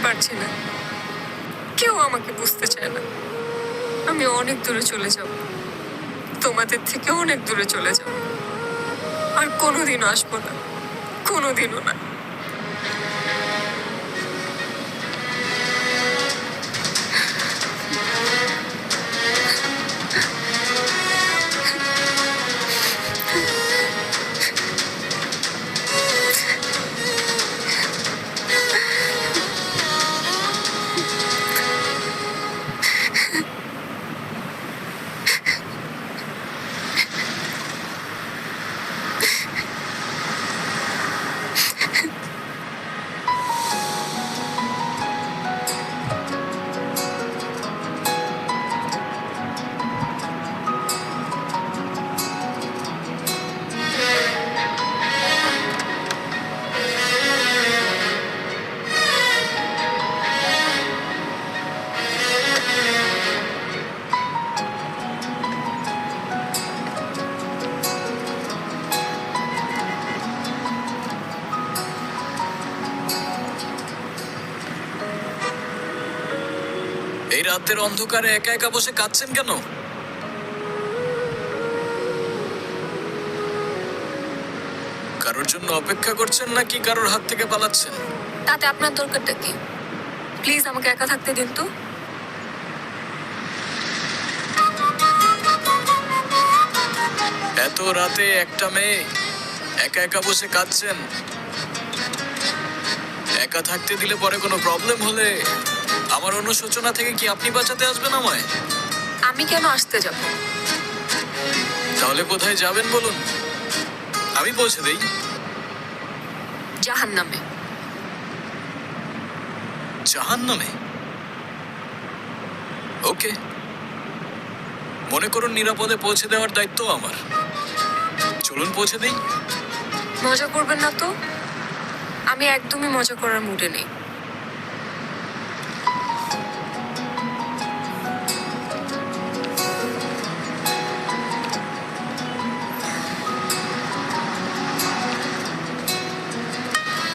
পারছি না, কেউ আমাকে বুঝতে চায় না। আমি অনেক দূরে চলে যাব, তোমাদের থেকে অনেক দূরে চলে যাব, আর কোনোদিনও আসবো না, কোনোদিনও না। এই রাতের অন্ধকারে একা একা বসে কাঁদছেন কেন? কারোর জন্য অপেক্ষা করছেন নাকি কারোর হাত থেকে পালাচ্ছেন? তাতে আপনার দরকারটা কি? প্লিজ আমাকে একা থাকতে দিন তো। এত রাতে একটা মেয়ে একা একা বসে কাঁদছেন। একা থাকতে দিলে পরে কোনো প্রবলেম হলে আমার অনুশোচনা থেকে কি আপনি বাঁচাতে আসবেন আমায়? আমি কেন আসতে যাব? তাহলে কোথায় যাবেন বলুন, আমি পৌঁছে দেই। জাহান্নামে। জাহান্নামে? ওকে, মনে করুন নিরাপদে পৌঁছে দেওয়ার দায়িত্ব আমার। চলুন পৌঁছে দেই। মজা করবেন না তো, আমি একদমই মজা করার মুডে নেই।